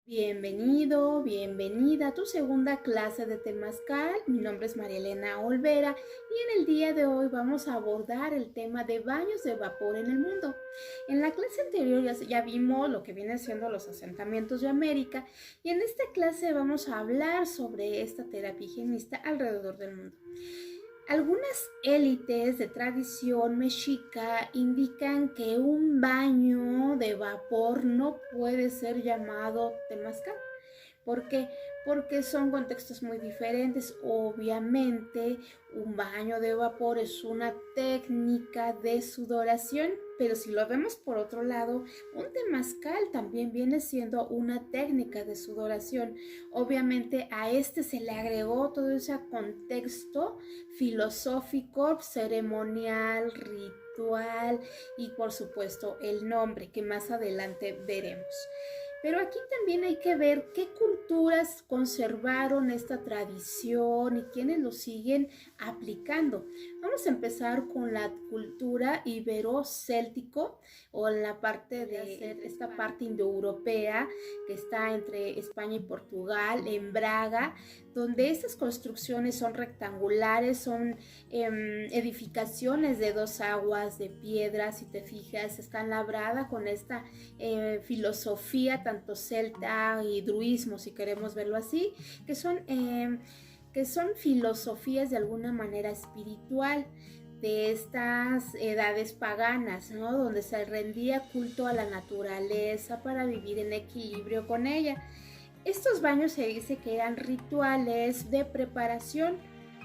Bienvenido, bienvenida a tu segunda clase de Temazcal. Mi nombre es María Elena Olvera y en el día de hoy vamos a abordar el tema de baños de vapor en el mundo. En la clase anterior ya vimos lo que viene siendo los asentamientos de América y en esta clase vamos a hablar sobre esta terapia higienista alrededor del mundo. Algunas élites de tradición mexica indican que un baño de vapor no puede ser llamado temazcal. ¿Por qué? Porque son contextos muy diferentes. Obviamente, un baño de vapor es una técnica de sudoración, pero si lo vemos por otro lado, un temazcal también viene siendo una técnica de sudoración. Obviamente, a este se le agregó todo ese contexto filosófico, ceremonial, ritual y por supuesto el nombre que más adelante veremos. Pero aquí también hay que ver qué culturas conservaron esta tradición y quiénes lo siguen aplicando. Vamos a empezar con la cultura ibero-céltico o en la parte de esta parte indoeuropea que está entre España y Portugal, en Braga, donde estas construcciones son rectangulares, son edificaciones de dos aguas de piedra, si te fijas, están labradas con esta filosofía tanto celta y druismo, si queremos verlo así, que son filosofías de alguna manera espiritual de estas edades paganas, ¿no? Donde se rendía culto a la naturaleza para vivir en equilibrio con ella. Estos baños se dice que eran rituales de preparación,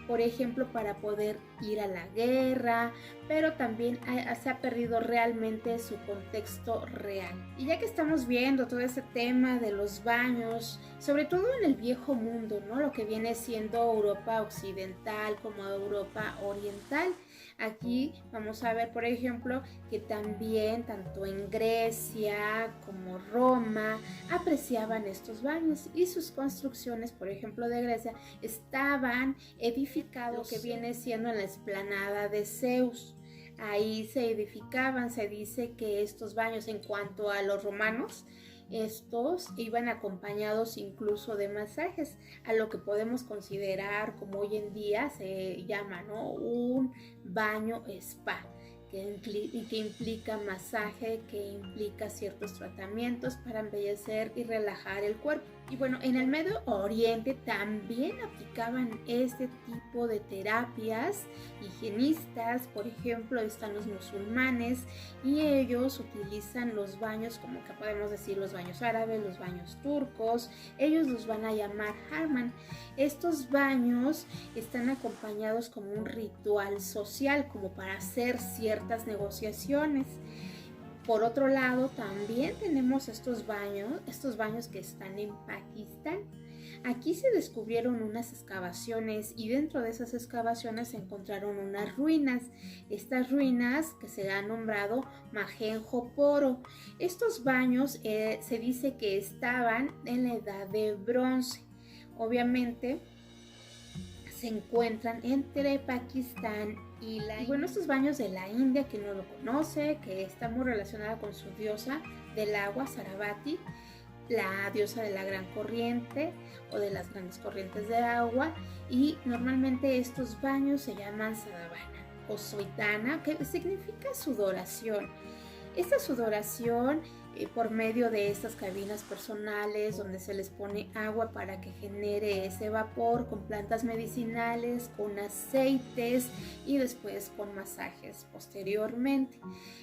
por ejemplo, para poder ir a la guerra, pero también se ha perdido realmente su contexto real. Y ya que estamos viendo todo este tema de los baños, sobre todo en el viejo mundo, ¿no? Lo que viene siendo Europa occidental como Europa oriental. Aquí vamos a ver, por ejemplo, que también tanto en Grecia como Roma apreciaban estos baños y sus construcciones, por ejemplo, de Grecia, estaban edificados, que viene siendo en la explanada de Zeus. Ahí se edificaban, se dice que estos baños, en cuanto a los romanos, estos iban acompañados incluso de masajes, a lo que podemos considerar como hoy en día se llama, ¿no? Un baño spa, que implica masaje, que implica ciertos tratamientos para embellecer y relajar el cuerpo. Y bueno, en el Medio Oriente también aplicaban este tipo de terapias higienistas. Por ejemplo, están los musulmanes y ellos utilizan los baños, como que podemos decir los baños árabes, los baños turcos. Ellos los van a llamar Harman. Estos baños están acompañados como un ritual social, como para hacer ciertas negociaciones. Por otro lado, también tenemos estos baños que están en Pakistán. Aquí se descubrieron unas excavaciones y dentro de esas excavaciones se encontraron unas ruinas. Estas ruinas que se han nombrado Mohenjo-Daro. Estos baños se dice que estaban en la edad de bronce. Obviamente se encuentran entre Pakistán y la India. Y bueno, estos baños de la India, que no lo conoce, que está muy relacionada con su diosa del agua, Sarasvati, la diosa de la gran corriente o de las grandes corrientes de agua, y normalmente estos baños se llaman sadhavana o soitana, que significa sudoración. Esta sudoración por medio de estas cabinas personales donde se les pone agua para que genere ese vapor con plantas medicinales, aceites y después con masajes posteriormente.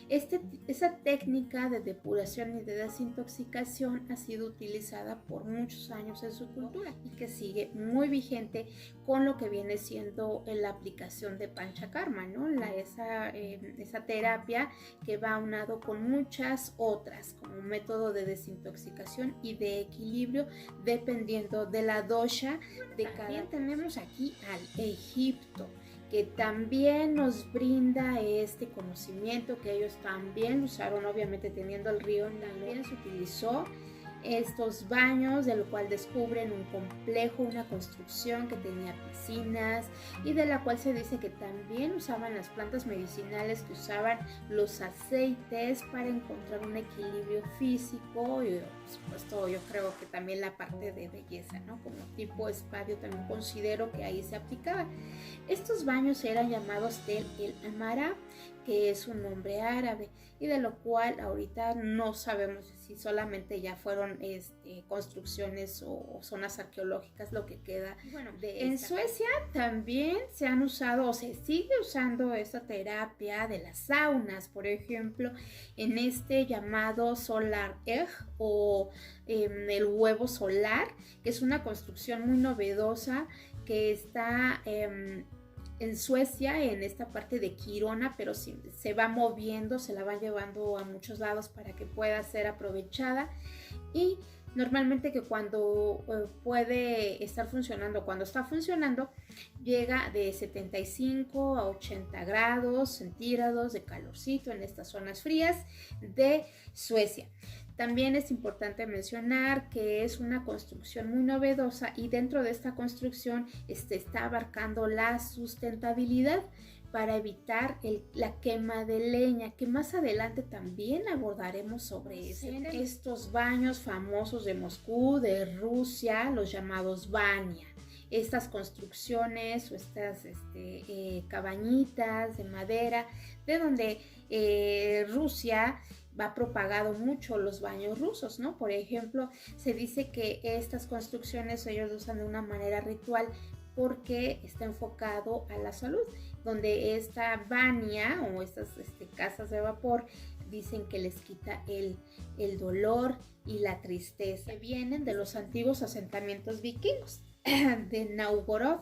Esa técnica de depuración y de desintoxicación ha sido utilizada por muchos años en su cultura y que sigue muy vigente con lo que viene siendo la aplicación de Panchakarma, ¿no? Esa terapia que va aunado con muchas otras como un método de desintoxicación y de equilibrio dependiendo de la dosha de cada. También tenemos aquí al Egipto, que también nos brinda este conocimiento que ellos también usaron, obviamente teniendo el río Nilo, también se utilizó estos baños, del cual descubren un complejo, una construcción que tenía piscinas y de la cual se dice que también usaban las plantas medicinales, que usaban los aceites para encontrar un equilibrio físico y por supuesto yo creo que también la parte de belleza, ¿no? Como tipo spa, yo también considero que ahí se aplicaba. Estos baños eran llamados el Amara, que es un nombre árabe y de lo cual ahorita no sabemos si solamente ya fueron construcciones o zonas arqueológicas lo que queda. Bueno, en Suecia también se han usado o se sigue usando esta terapia de las saunas, por ejemplo, en este llamado Solar Egg o el huevo solar, que es una construcción muy novedosa que está en Suecia, en esta parte de Kiruna, pero se va moviendo, se la van llevando a muchos lados para que pueda ser aprovechada. Y normalmente que cuando puede estar funcionando, cuando está funcionando, llega de 75 a 80 grados centígrados de calorcito en estas zonas frías de Suecia. También es importante mencionar que es una construcción muy novedosa y dentro de esta construcción está abarcando la sustentabilidad para evitar la quema de leña, que más adelante también abordaremos sobre eso. Estos baños famosos de Moscú, de Rusia, los llamados banya. Estas construcciones o estas cabañitas de madera, de donde Rusia va propagado mucho los baños rusos, ¿no? Por ejemplo, se dice que estas construcciones ellos usan de una manera ritual porque está enfocado a la salud, donde esta bania o estas casas de vapor dicen que les quita el dolor y la tristeza. Vienen de los antiguos asentamientos vikingos de Novgorod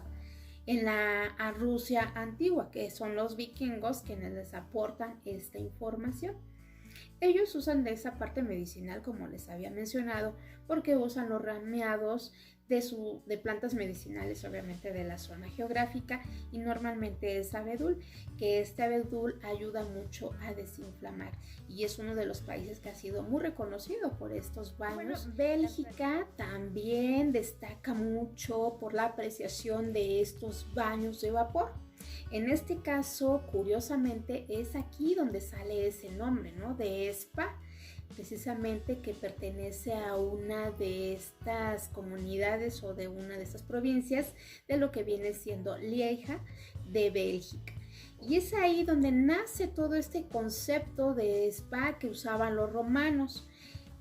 en la Rusia antigua, que son los vikingos quienes les aportan esta información. Ellos usan de esa parte medicinal, como les había mencionado, porque usan los rameados de plantas medicinales, obviamente de la zona geográfica, y normalmente es abedul, que este abedul ayuda mucho a desinflamar y es uno de los países que ha sido muy reconocido por estos baños. Bueno, Bélgica también destaca mucho por la apreciación de estos baños de vapor. En este caso, curiosamente, es aquí donde sale ese nombre, ¿no? De spa, precisamente que pertenece a una de estas comunidades o de una de estas provincias de lo que viene siendo Lieja de Bélgica. Y es ahí donde nace todo este concepto de spa que usaban los romanos.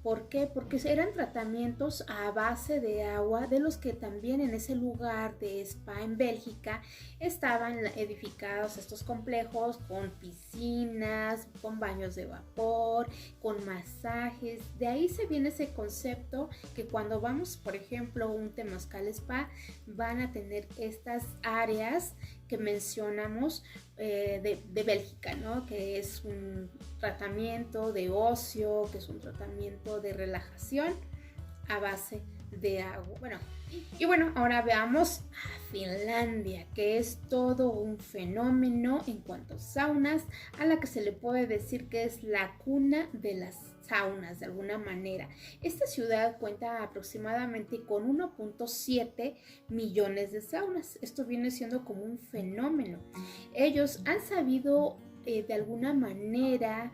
¿Por qué? Porque eran tratamientos a base de agua, de los que también en ese lugar de spa en Bélgica estaban edificados estos complejos con piscinas, con baños de vapor, con masajes. De ahí se viene ese concepto que cuando vamos, por ejemplo, a un temazcal spa, van a tener estas áreas que mencionamos de Bélgica, ¿no? Que es un tratamiento de ocio, que es un tratamiento de relajación a base de agua. Bueno, ahora veamos a Finlandia, que es todo un fenómeno en cuanto a saunas, a la que se le puede decir que es la cuna de las saunas de alguna manera. Esta ciudad cuenta aproximadamente con 1.7 millones de saunas. Esto viene siendo como un fenómeno. Ellos han sabido de alguna manera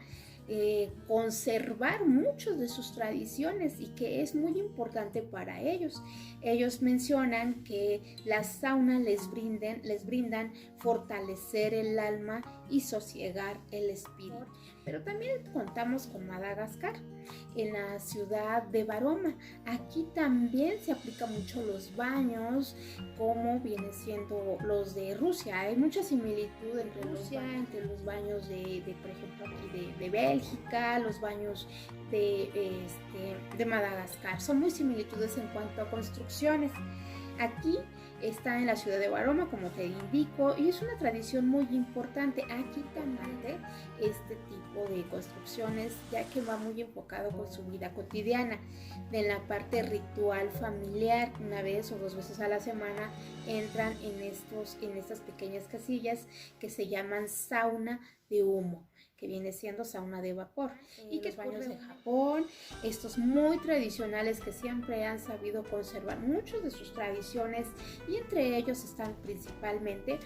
conservar muchas de sus tradiciones y que es muy importante para ellos. Ellos mencionan que las saunas les brindan fortalecer el alma y sosiegar el espíritu. Pero también contamos con Madagascar, en la ciudad de Baroma. Aquí también se aplican mucho los baños, como viene siendo los de Rusia. Hay mucha similitud entre entre los baños de por ejemplo, aquí de Bélgica, los baños de Madagascar. Son muy similitudes en cuanto a construcciones. Aquí está en la ciudad de Baroma, como te indico, y es una tradición muy importante. Aquí también este tipo de construcciones, ya que va muy enfocado con su vida cotidiana, de la parte ritual familiar. Una vez o dos veces a la semana entran en estas pequeñas casillas que se llaman sauna de humo, que viene siendo sauna de vapor. Y que los baños de Japón, estos muy tradicionales que siempre han sabido conservar muchas de sus tradiciones, y entre ellos están principalmente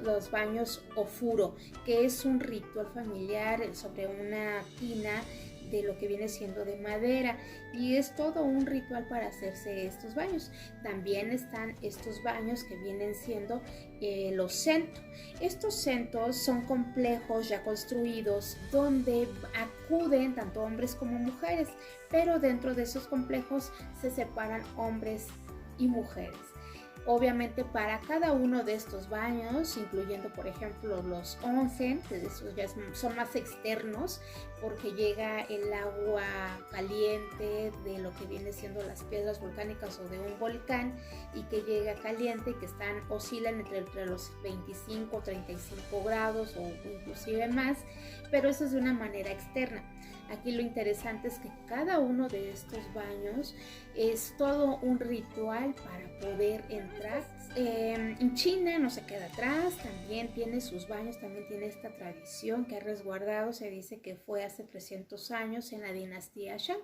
los baños ofuro, que es un ritual familiar sobre una tina de lo que viene siendo de madera, y es todo un ritual para hacerse estos baños. También están estos baños que vienen siendo los sento. Estos sentos son complejos ya construidos donde acuden tanto hombres como mujeres, pero dentro de esos complejos se separan hombres y mujeres. Obviamente para cada uno de estos baños, incluyendo por ejemplo los onsen, que esos ya son más externos porque llega el agua caliente de lo que viene siendo las piedras volcánicas o de un volcán, y que llega caliente, que oscilan entre los 25 o 35 grados o inclusive más, pero eso es de una manera externa. Aquí lo interesante es que cada uno de estos baños es todo un ritual para poder entrar. En China no se queda atrás, también tiene sus baños, también tiene esta tradición que ha resguardado. Se dice que fue hace 300 años en la dinastía Shang,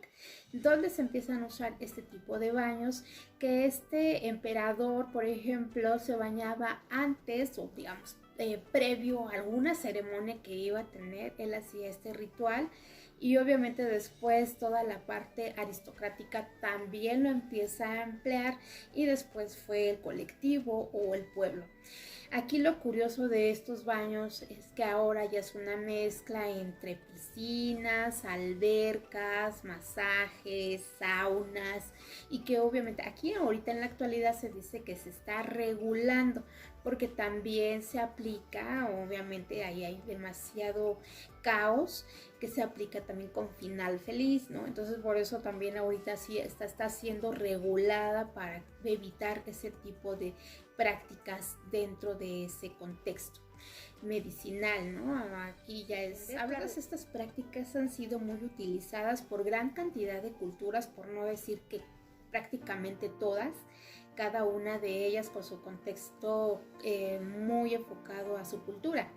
donde se empiezan a usar este tipo de baños, que este emperador, por ejemplo, se bañaba antes o digamos previo a alguna ceremonia que iba a tener. Él hacía este ritual. Y obviamente después toda la parte aristocrática también lo empieza a emplear, y después fue el colectivo o el pueblo. Aquí lo curioso de estos baños es que ahora ya es una mezcla entre piscinas, albercas, masajes, saunas, y que obviamente aquí ahorita en la actualidad se dice que se está regulando, porque también se aplica, obviamente ahí hay demasiado caos, que se aplica también con final feliz, ¿no? Entonces por eso también ahorita sí está siendo regulada para evitar ese tipo de prácticas dentro de ese contexto medicinal, ¿no? Aquí ya es... Todas estas prácticas han sido muy utilizadas por gran cantidad de culturas, por no decir que prácticamente todas, cada una de ellas con su contexto muy enfocado a su cultura.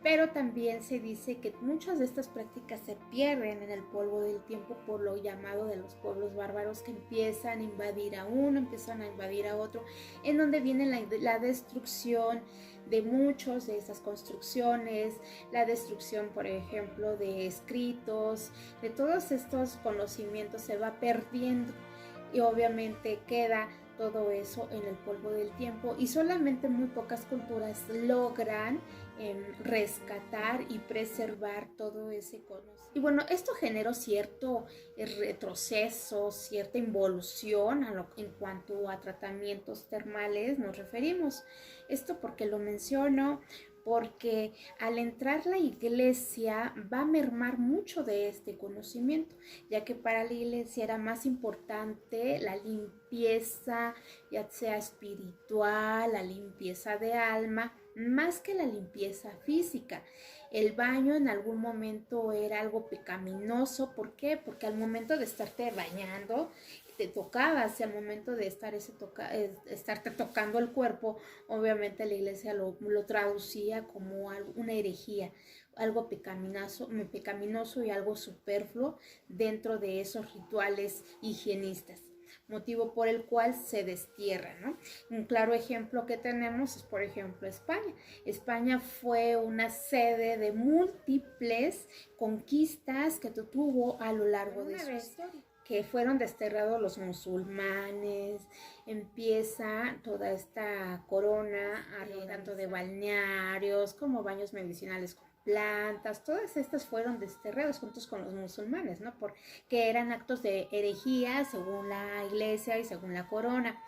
Pero también se dice que muchas de estas prácticas se pierden en el polvo del tiempo por lo llamado de los pueblos bárbaros, que empiezan a invadir a uno, empiezan a invadir a otro, en donde viene la destrucción de muchos de esas construcciones, la destrucción, por ejemplo, de escritos, de todos estos conocimientos se va perdiendo, y obviamente queda todo eso en el polvo del tiempo, y solamente muy pocas culturas logran rescatar y preservar todo ese conocimiento. Y bueno, esto generó cierto retroceso, cierta involución en cuanto a tratamientos termales nos referimos. Esto porque lo menciono, porque al entrar la iglesia va a mermar mucho de este conocimiento, ya que para la iglesia era más importante la limpieza, ya sea espiritual, la limpieza de alma, más que la limpieza física. El baño en algún momento era algo pecaminoso. ¿Por qué? Porque al momento de estarte bañando, te tocabas, y al momento de estarte tocando el cuerpo, obviamente la iglesia lo traducía como una herejía, algo pecaminoso y algo superfluo dentro de esos rituales higienistas, motivo por el cual se destierra, ¿no? Un claro ejemplo que tenemos es, por ejemplo, España. España fue una sede de múltiples conquistas que tuvo a lo largo de su historia, que fueron desterrados los musulmanes. Empieza toda esta corona, tanto de balnearios como baños medicinales con plantas, todas estas fueron desterradas juntos con los musulmanes, ¿no? Porque eran actos de herejía según la iglesia y según la corona.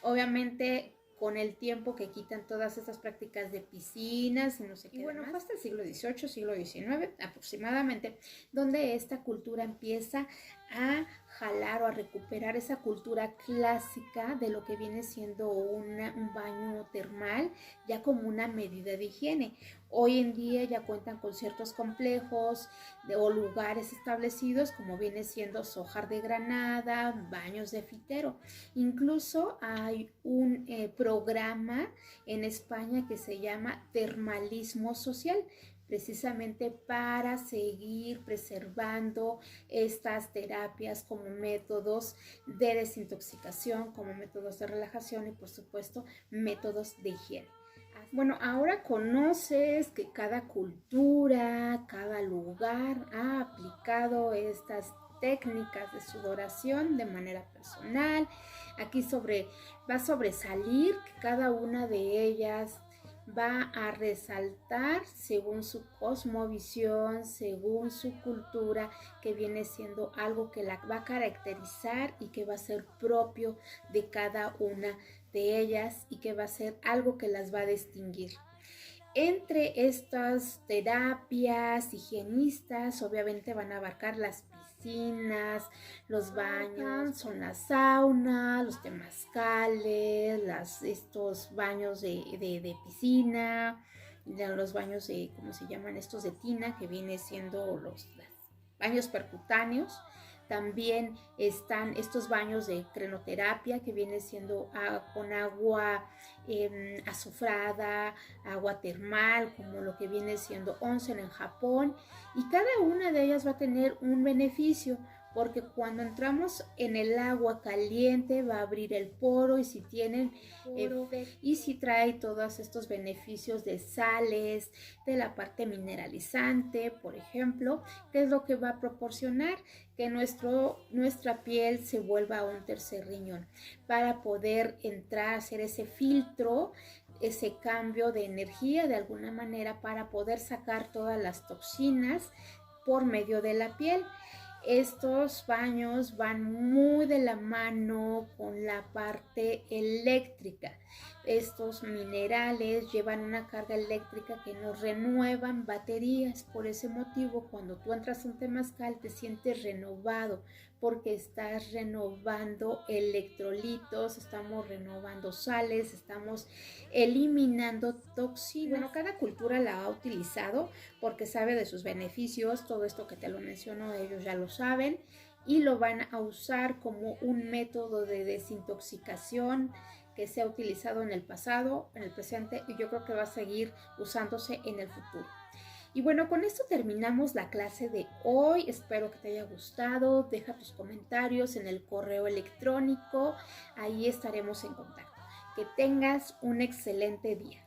Obviamente con el tiempo que quitan todas estas prácticas de piscinas y no sé qué. Y bueno, fue hasta el siglo XVIII, siglo XIX aproximadamente, donde esta cultura empieza a jalar o a recuperar esa cultura clásica de lo que viene siendo un baño termal, ya como una medida de higiene. Hoy en día ya cuentan con ciertos complejos o lugares establecidos, como viene siendo Sojar de Granada, baños de Fitero. Incluso hay un programa en España que se llama termalismo social, precisamente para seguir preservando estas terapias como métodos de desintoxicación, como métodos de relajación y por supuesto métodos de higiene. Bueno, ahora conoces que cada cultura, cada lugar ha aplicado estas técnicas de sudoración de manera personal. Aquí va a sobresalir que cada una de ellas va a resaltar según su cosmovisión, según su cultura, que viene siendo algo que la va a caracterizar y que va a ser propio de cada una de ellas y que va a ser algo que las va a distinguir. Entre estas terapias higienistas, obviamente van a abarcar las piscinas, los baños, son la sauna, los temazcales, estos baños de piscina, los baños de, ¿cómo se llaman? Estos de tina, que viene siendo los baños percutáneos. También están estos baños de crenoterapia, que viene siendo con agua azufrada, agua termal, como lo que viene siendo onsen en Japón. Y cada una de ellas va a tener un beneficio, porque cuando entramos en el agua caliente va a abrir el poro, y si tienen y si trae todos estos beneficios de sales, de la parte mineralizante, por ejemplo, que es lo que va a proporcionar que nuestra piel se vuelva un tercer riñón para poder entrar, hacer ese filtro, ese cambio de energía de alguna manera, para poder sacar todas las toxinas por medio de la piel. Estos baños van muy de la mano con la parte eléctrica. Estos minerales llevan una carga eléctrica que nos renuevan baterías. Por ese motivo, cuando tú entras a un temazcal te sientes renovado, porque estás renovando electrolitos, estamos renovando sales, estamos eliminando toxinas. Bueno, cada cultura la ha utilizado porque sabe de sus beneficios. Todo esto que te lo menciono, ellos ya lo saben y lo van a usar como un método de desintoxicación que se ha utilizado en el pasado, en el presente, y yo creo que va a seguir usándose en el futuro. Y bueno, con esto terminamos la clase de hoy. Espero que te haya gustado. Deja tus comentarios en el correo electrónico. Ahí estaremos en contacto. Que tengas un excelente día.